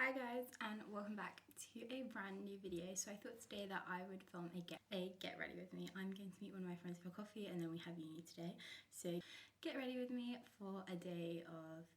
Hi guys, and welcome back to a brand new video. So I thought today that I would film a get ready with me. I'm going to meet one of my friends for coffee and then we have uni today. So get ready with me for a day of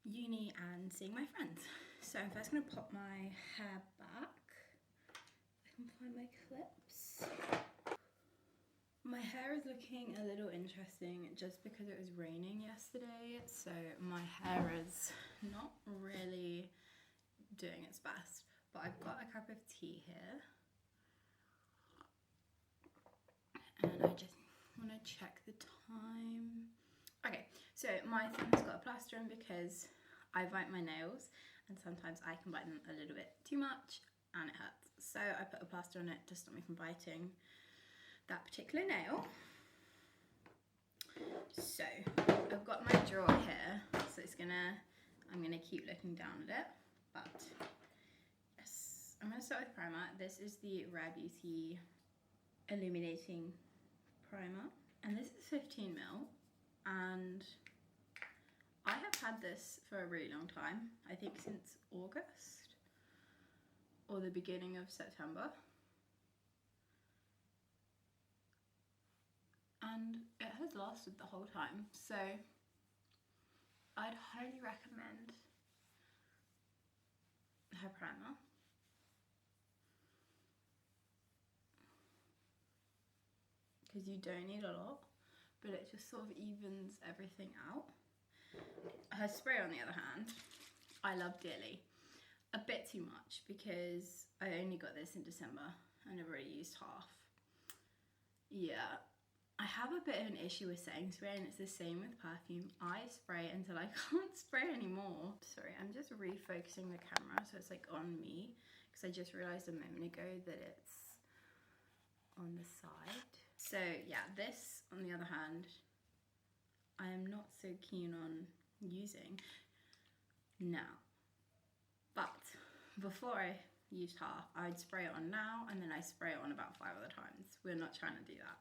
uni and seeing my friends. So I'm first going to pop my hair back. I can find my clips. My hair is looking a little interesting just because it was raining yesterday. So my hair is not really doing its best, but I've got a cup of tea here and I just want to check the time. Okay, so my thumb has got a plaster in because I bite my nails and sometimes I can bite them a little bit too much and it hurts, so I put a plaster on it to stop me from biting that particular nail. So I've got my drawer here, so I'm gonna keep looking down at it, but yes, I'm going to start with primer. This is the Rare Beauty Illuminating Primer, and this is 15ml, and I have had this for a really long time. I think since August or the beginning of September, and it has lasted the whole time, so I'd highly recommend her primer. Because you don't need a lot, but it just sort of evens everything out. Her spray, on the other hand, I love dearly. A bit too much because I only got this in December and I've already used half. Yeah, I have a bit of an issue with setting spray, and it's the same with perfume. I spray until I can't spray anymore. Sorry, I'm just refocusing the camera so it's like on me, because I just realized a moment ago that it's on the side. So yeah, this on the other hand, I am not so keen on using now. But before I used half, I'd spray it on now and then I spray it on about 5 other times. We're not trying to do that.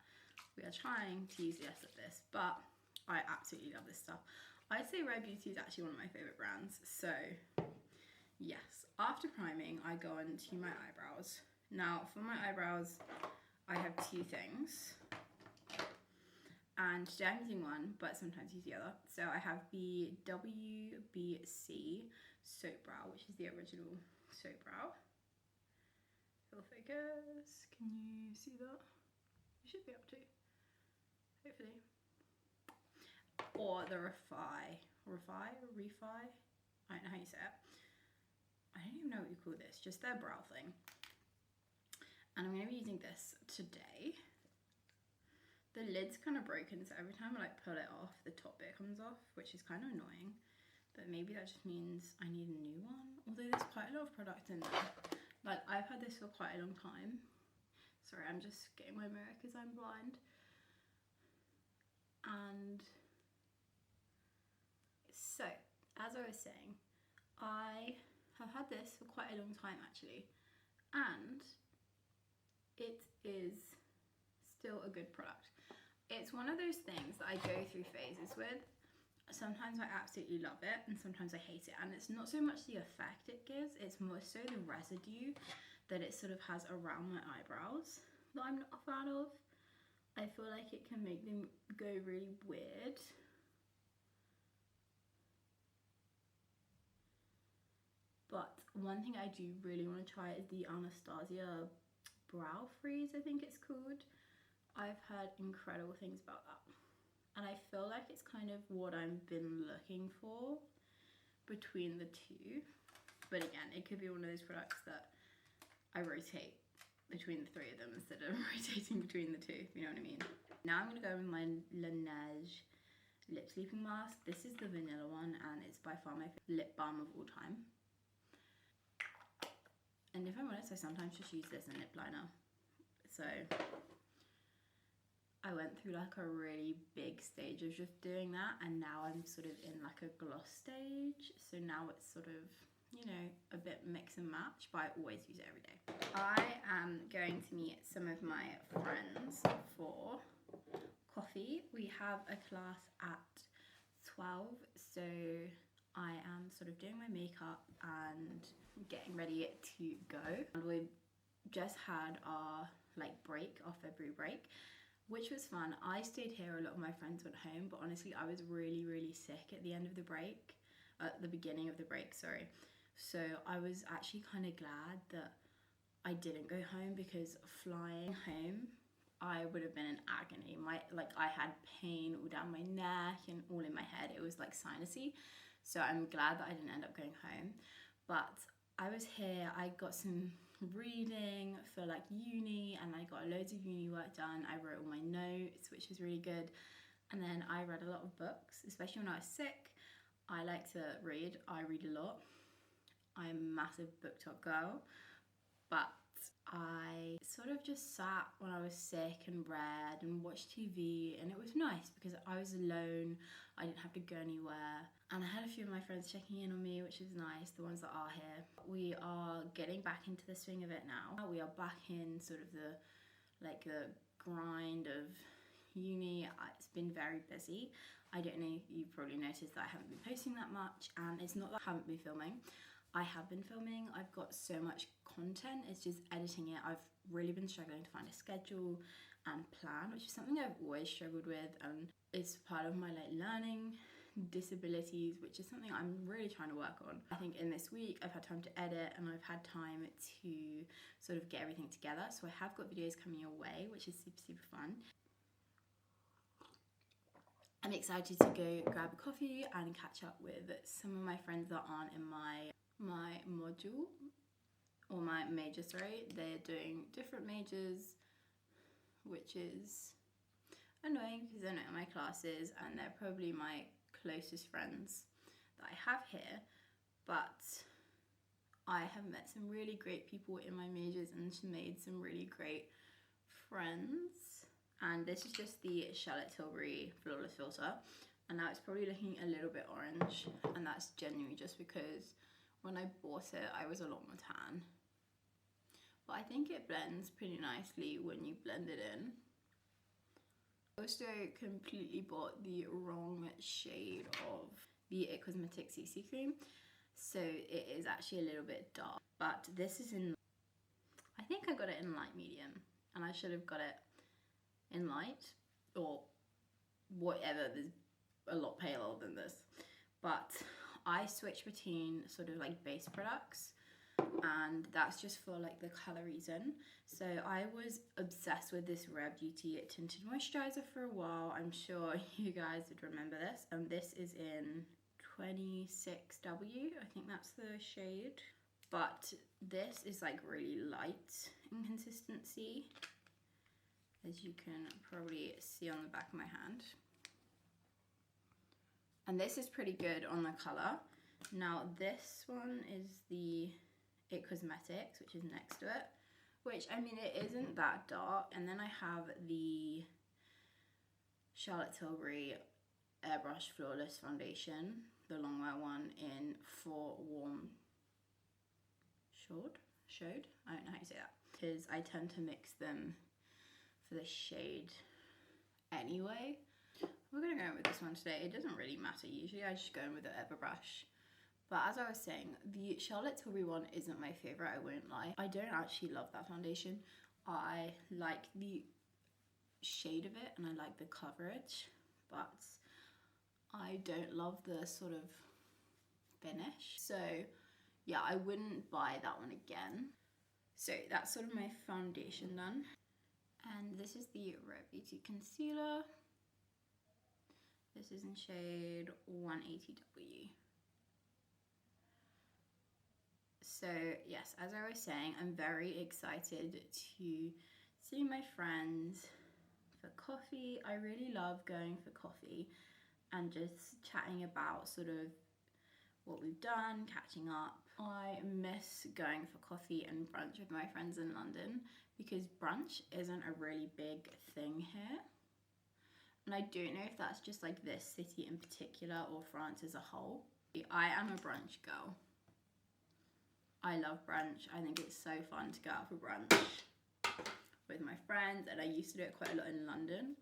We are trying to use less of this, but I absolutely love this stuff. I'd say Rare Beauty is actually one of my favorite brands. So yes, after priming, I go on to my eyebrows. Now for my eyebrows, I have two things, and today I'm using one, but sometimes use the other. So I have the WBC Soap Brow, which is the original Soap Brow. Full focus, can you see that? You should be able to, hopefully. Or the Refi, I don't know how you say it. I don't even know what you call this, just their brow thing. And I'm going to be using this today. The lid's kind of broken, so every time I like pull it off, the top bit comes off, which is kind of annoying. But maybe that just means I need a new one. Although there's quite a lot of product in there. Like, I've had this for quite a long time. Sorry, I'm just getting my mirror because I'm blind. And so, as I was saying, I have had this for quite a long time actually. And it is still a good product. It's one of those things that I go through phases with. Sometimes I absolutely love it and sometimes I hate it, and it's not so much the effect it gives, it's more so the residue that it sort of has around my eyebrows that I'm not a fan of. I feel like it can make them go really weird. But one thing I do really want to try is the Anastasia Brow Freeze, I think it's called. I've heard incredible things about that, and I feel like it's kind of what I've been looking for between the two. But again, it could be one of those products that I rotate between the three of them instead of rotating between the two, if you know what I mean. Now I'm going to go with my Laneige lip sleeping mask. This is the vanilla one and it's by far my favorite lip balm of all time. And if I'm honest, I sometimes just use this in lip liner. So I went through like a really big stage of just doing that, and now I'm sort of in like a gloss stage. So now it's sort of, you know, a bit mix and match, but I always use it every day. I am going to meet some of my friends for coffee. We have a class at 12, so I am sort of doing my makeup and getting ready to go. And we just had our February break, which was fun. I stayed here, a lot of my friends went home, but honestly I was really sick at the end of the break, at the beginning of the break, sorry. So I was actually kind of glad that I didn't go home, because flying home I would have been in agony. I had pain all down my neck and all in my head. It was like sinusy. So I'm glad that I didn't end up going home. But I was here, I got some reading for like uni, and I got loads of uni work done. I wrote all my notes, which was really good. And then I read a lot of books, especially when I was sick. I like to read, I read a lot. I'm a massive BookTok girl, but I sort of just sat when I was sick and read and watched TV, and it was nice because I was alone, I didn't have to go anywhere, and I had a few of my friends checking in on me, which is nice, the ones that are here. We are getting back into the swing of it now. We are back in sort of the grind of uni. It's been very busy. I don't know, you've probably noticed that I haven't been posting that much, and it's not that I haven't been filming. I have been filming. I've got so much content, it's just editing it. I've really been struggling to find a schedule and plan, which is something I've always struggled with, and it's part of my learning disabilities, which is something I'm really trying to work on. I think in this week I've had time to edit, and I've had time to sort of get everything together. So I have got videos coming your way, which is super fun. I'm excited to go grab a coffee and catch up with some of my friends that aren't in my module, or my major, sorry. They're doing different majors, which is annoying because they're not in my classes, and they're probably my closest friends that I have here. But I have met some really great people in my majors and made some really great friends. And this is just the Charlotte Tilbury Flawless Filter, and now it's probably looking a little bit orange, and that's genuinely just because when I bought it I was a lot more tan. But I think it blends pretty nicely when you blend it in. I also completely bought the wrong shade of the It Cosmetics CC cream, so it is actually a little bit dark, but this is in, I think I got it in light medium, and I should have got it in light or whatever. There's a lot paler than this, but I switch between sort of like base products, and that's just for like the color reason. So I was obsessed with this Rare Beauty tinted moisturizer for a while. I'm sure you guys would remember this, and this is in 26W, I think that's the shade. But this is like really light in consistency, as you can probably see on the back of my hand. And this is pretty good on the colour. Now this one is the It Cosmetics, which is next to it, which, I mean, it isn't that dark. And then I have the Charlotte Tilbury Airbrush Flawless Foundation, the longwear one in For Warm Shade? I don't know how you say that, because I tend to mix them for the shade anyway. We're gonna go in with this one today. It doesn't really matter, usually I just go in with the Everbrush. But as I was saying, the Charlotte Tilbury one isn't my favourite, I won't lie. I don't actually love that foundation. I like the shade of it and I like the coverage, but I don't love the sort of finish. So yeah, I wouldn't buy that one again. So that's sort of my foundation done. And this is the Rare Beauty Concealer. This is in shade 180W. So yes, as I was saying, I'm very excited to see my friends for coffee. I really love going for coffee and just chatting about sort of what we've done, catching up. I miss going for coffee and brunch with my friends in London because brunch isn't a really big thing here. And I don't know if that's just like this city in particular or France as a whole. I am a brunch girl. I love brunch. I think it's so fun to go out for brunch with my friends, and I used to do it quite a lot in London,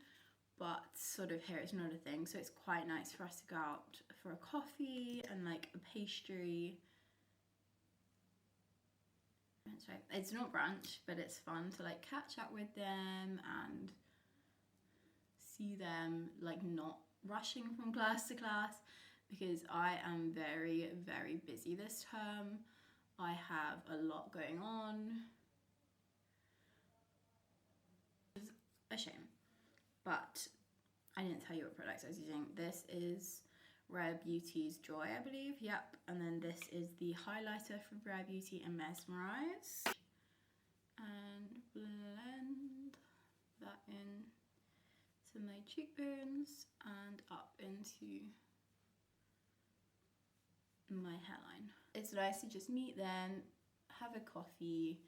but sort of here it's not a thing, so it's quite nice for us to go out for a coffee and like a pastry. It's not brunch, but it's fun to like catch up with them and see them like not rushing from class to class, because I am very, very busy this term. I have a lot going on. It's a shame, but I didn't tell you what products I was using. This is Rare Beauty's Joy, I believe. Yep. And then this is the highlighter from Rare Beauty and Mesmerize. And blend that in to my cheekbones and up into my hairline. It's nice to just meet them, have a coffee.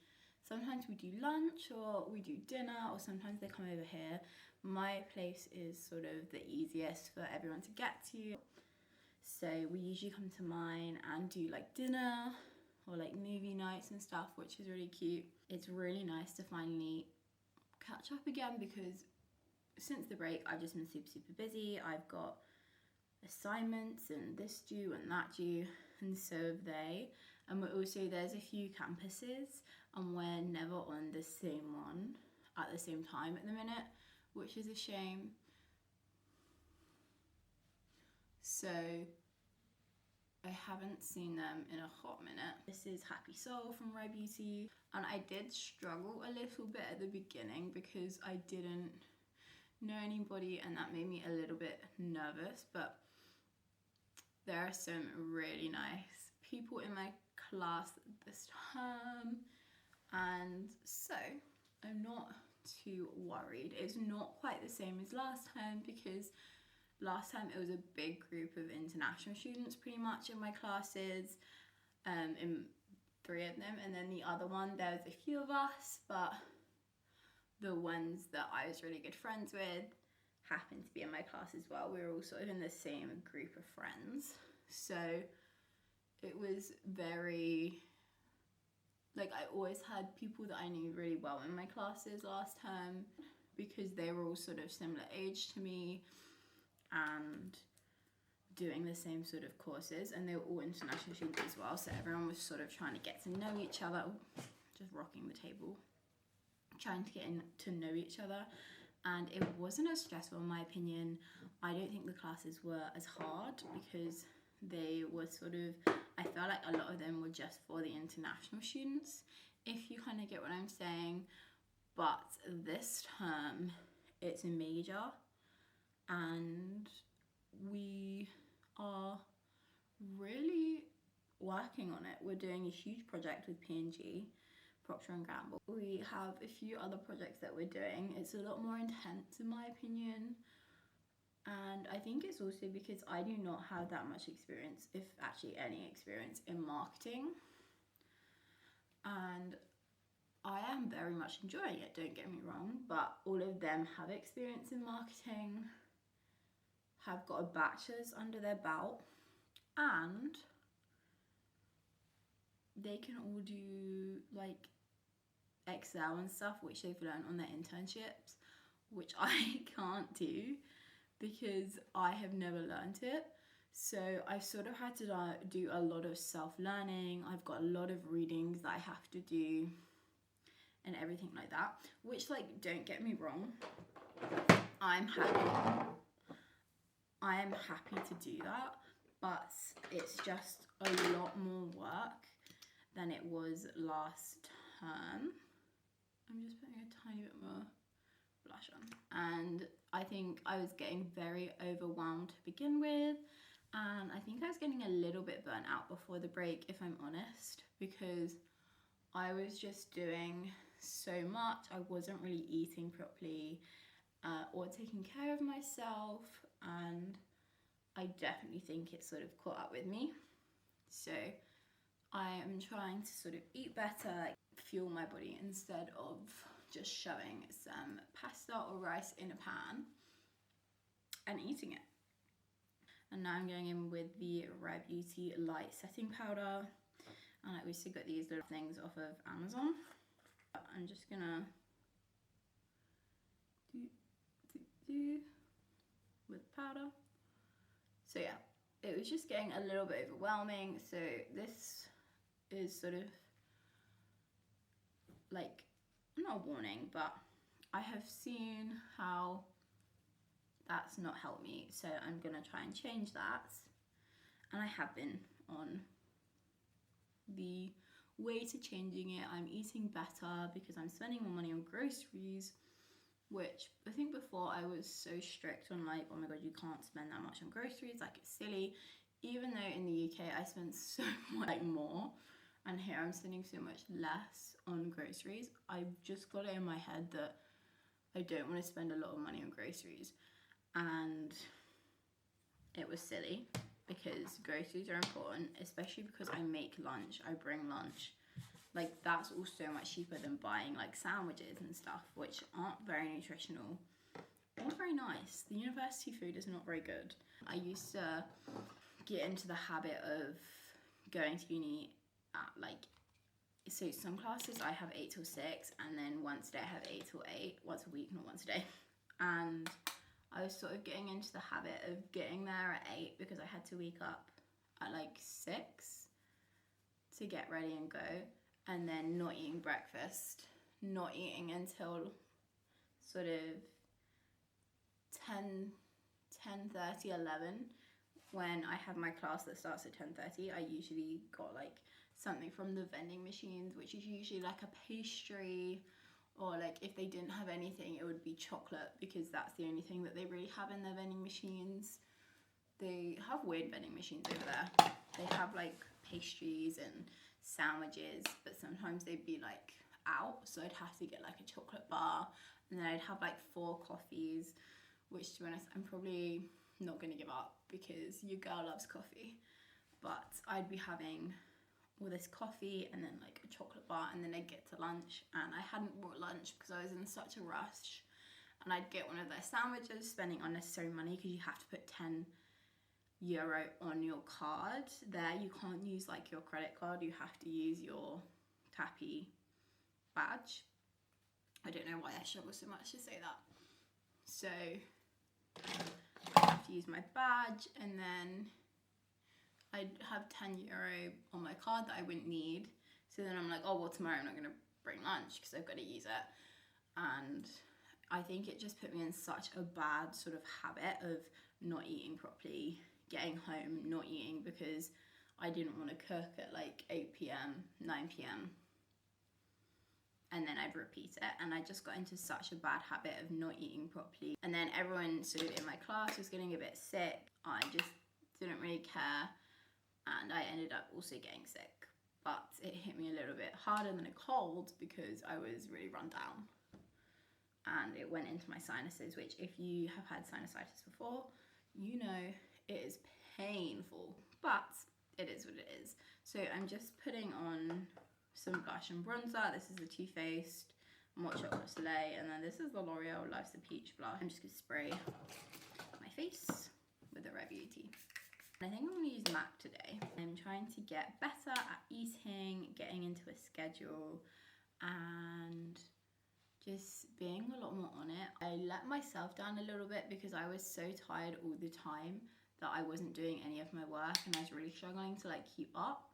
Sometimes we do lunch or we do dinner, or sometimes they come over here. My place is sort of the easiest for everyone to get to. So we usually come to mine and do like dinner or like movie nights and stuff, which is really cute. It's really nice to finally catch up again, because since the break I've just been super busy. I've got assignments and this due and that due, and so have they. And we're also, there's a few campuses and we're never on the same one at the same time at the minute, which is a shame. So I haven't seen them in a hot minute. This is Happy Soul from Rare Beauty, and I did struggle a little bit at the beginning because I didn't know anybody and that made me a little bit nervous, but there are some really nice people in my class this term, and so I'm not too worried. It's not quite the same as last time, because last time it was a big group of international students pretty much in my classes, in 3 of them, and then the other one there was a few of us, but the ones that I was really good friends with happened to be in my class as well. We were all sort of in the same group of friends, so it was very, like, I always had people that I knew really well in my classes last term, because they were all sort of similar age to me and doing the same sort of courses, and they were all international students as well, so everyone was sort of trying to get to know each other. Just rocking the table. Trying to get to know each other, and it wasn't as stressful in my opinion. I don't think the classes were as hard, because they were sort of, I felt like a lot of them were just for the international students, if you kind of get what I'm saying. But this term it's a major, and we are really working on it. We're doing a huge project with P&G, Procter & Gamble. We have a few other projects that we're doing. It's a lot more intense in my opinion, and I think it's also because I do not have that much experience, if actually any experience, in marketing, and I am very much enjoying it, don't get me wrong, but all of them have experience in marketing, have got a bachelor's under their belt, and they can all do like Excel and stuff, which they've learned on their internships, which I can't do because I have never learned it. So I've sort of had to do a lot of self-learning. I've got a lot of readings that I have to do and everything like that, which, like, don't get me wrong, I'm happy to do that, but it's just a lot more work than it was last term. I'm just putting a tiny bit more blush on, and I think I was getting very overwhelmed to begin with, and I think I was getting a little bit burnt out before the break, if I'm honest, because I was just doing so much. I wasn't really eating properly or taking care of myself, and I definitely think it sort of caught up with me. So I am trying to sort of eat better, like fuel my body, instead of just shoving some pasta or rice in a pan and eating it. And now I'm going in with the Rare Beauty Light Setting Powder, and I also got these little things off of Amazon. I'm just gonna do with powder. So yeah, it was just getting a little bit overwhelming. So this is sort of like, not a warning, but I have seen how that's not helped me, so I'm gonna try and change that. And I have been on the way to changing it. I'm eating better because I'm spending more money on groceries, which I think before I was so strict on, like, oh my god, you can't spend that much on groceries, like it's silly. Even though in the UK I spend so much, like, more, and here I'm spending so much less on groceries, I've just got it in my head that I don't want to spend a lot of money on groceries. And it was silly because groceries are important, especially because I make lunch, I bring lunch. Like, that's all so much cheaper than buying like sandwiches and stuff, which aren't very nutritional or very nice. The university food is not very good. I used to get into the habit of going to uni at like, so some classes I have 8 till 6, and then once a day I have 8 till 8, once a week, not once a day. And I was sort of getting into the habit of getting there at 8 because I had to wake up at like 6 to get ready and go, and then not eating breakfast, not eating until sort of 10:30, 11. When I have my class that starts at 10:30, I usually got like something from the vending machines, which is usually like a pastry, or like if they didn't have anything, it would be chocolate, because that's the only thing that they really have in their vending machines. They have weird vending machines over there. They have like pastries and sandwiches, but sometimes they'd be like out, so I'd have to get like a chocolate bar, and then I'd have like 4 coffees, which, to be honest, I'm probably not going to give up because your girl loves coffee. But I'd be having all this coffee and then like a chocolate bar, and then I'd get to lunch, and I hadn't brought lunch because I was in such a rush, and I'd get one of their sandwiches, spending unnecessary money because you have to put €10 on your card. There you can't use like your credit card, you have to use your Tappy badge. I don't know why I struggle so much to say that. So I have to use my badge, and then I'd have €10 on my card that I wouldn't need. So then I'm like, oh well, tomorrow I'm not gonna bring lunch because I've got to use it. And I think it just put me in such a bad sort of habit of not eating properly, getting home, not eating because I didn't want to cook at like 8 p.m, 9 p.m. And then I'd repeat it, and I just got into such a bad habit of not eating properly. And then everyone sort of in my class was getting a bit sick. I just didn't really care, and I ended up also getting sick. But it hit me a little bit harder than a cold because I was really run down, and it went into my sinuses, which, if you have had sinusitis before, you know it is painful, but it is what it is. So I'm just putting on some blush and bronzer. This is the Too Faced Hot Chocolate Soleil, and then this is the L'Oreal Life's a Peach blush. I'm just gonna spray my face with the Red Beauty. And I think I'm gonna use MAC today. I'm trying to get better at eating, getting into a schedule, and just being a lot more on it. I let myself down a little bit because I was so tired all the time that I wasn't doing any of my work, and I was really struggling to like keep up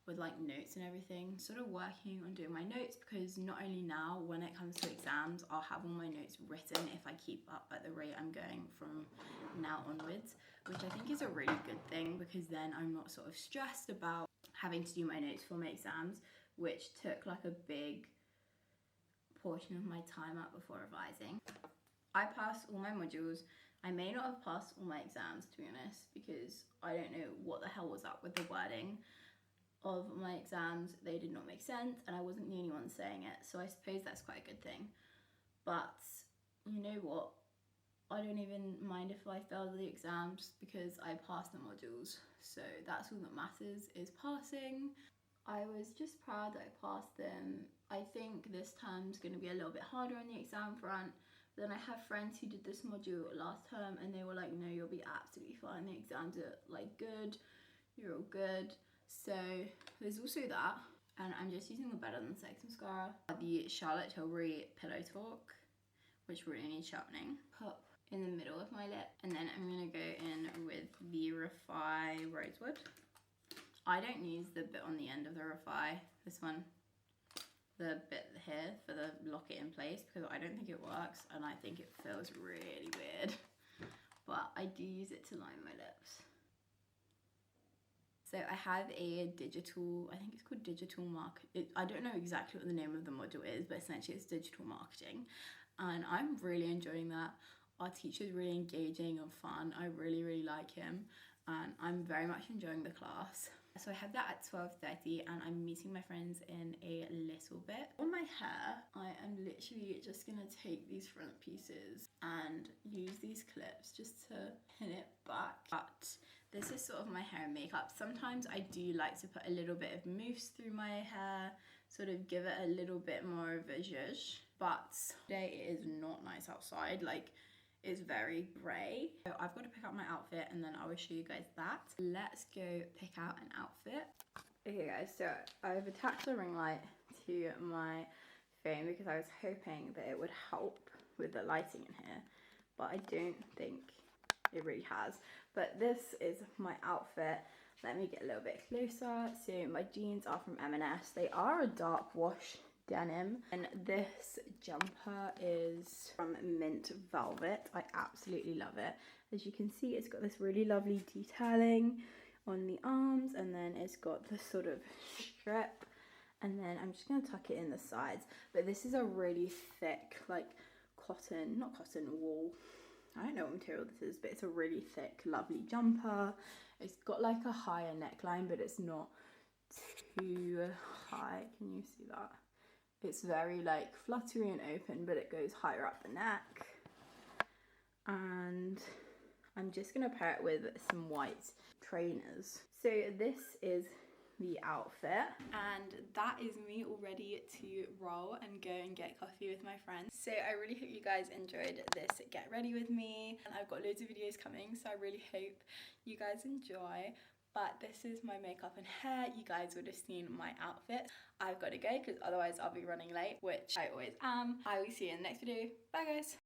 with like notes and everything. Sort of working on doing my notes, because not only now, when it comes to exams, I'll have all my notes written if I keep up at the rate I'm going from now onwards, which I think is a really good thing, because then I'm not sort of stressed about having to do my notes for my exams, which took like a big portion of my time up before revising. I passed all my modules. I may not have passed all my exams, to be honest, because I don't know what the hell was up with the wording of my exams. They did not make sense, and I wasn't the only one saying it, so I suppose that's quite a good thing. But you know what, I don't even mind if I failed the exams because I passed the modules, so that's all that matters, is passing. I was just proud that I passed them. I think this term's going to be a little bit harder on the exam front. But then I have friends who did this module last term, and they were like, no, you'll be absolutely fine, the exams are like good, you're all good. So there's also that. And I'm just using the Better Than Sex mascara, the Charlotte Tilbury Pillow Talk, which really needs sharpening. Pop in the middle of my lip. And then I'm gonna go in with the Refi Rosewood. I don't use the bit on the end of the Refi, this one, the bit here for the lock it in place, because I don't think it works and I think it feels really weird. But I do use it to line my lips. So I have a digital, I think it's called digital marketing. I don't know exactly what the name of the module is, but essentially it's digital marketing. And I'm really enjoying that. Our teacher's really engaging and fun. I really, really like him. And I'm very much enjoying the class. So I have that at 12:30 and I'm meeting my friends in a little bit. On my hair, I am literally just gonna take these front pieces and use these clips just to pin it back. But this is sort of my hair and makeup. Sometimes I do like to put a little bit of mousse through my hair, sort of give it a little bit more of a zhuzh. But today it is not nice outside. Like, it's very grey. So I've got to pick out my outfit and then I will show you guys that. Let's go pick out an outfit. Okay guys, so I've attached a ring light to my phone because I was hoping that it would help with the lighting in here, but I don't think it really has. But this is my outfit. Let me get a little bit closer. So my jeans are from M&S. They are a dark wash denim, and this jumper is from Mint Velvet. I absolutely love it. As you can see, it's got this really lovely detailing on the arms, and then it's got this sort of strip, and then I'm just going to tuck it in the sides. But this is a really thick, like cotton, not cotton, wool, I don't know what material this is, but it's a really thick, lovely jumper. It's got like a higher neckline, but it's not too high. Can you see that? It's very like fluttery and open, but it goes higher up the neck. And I'm just gonna pair it with some white trainers. So this is the outfit, and that is me all ready to roll and go and get coffee with my friends. So I really hope you guys enjoyed this get ready with me, and I've got loads of videos coming, so I really hope you guys enjoy. But this is my makeup and hair. You guys would have seen my outfit. I've got to go because otherwise I'll be running late, which I always am. I will see you in the next video. Bye guys.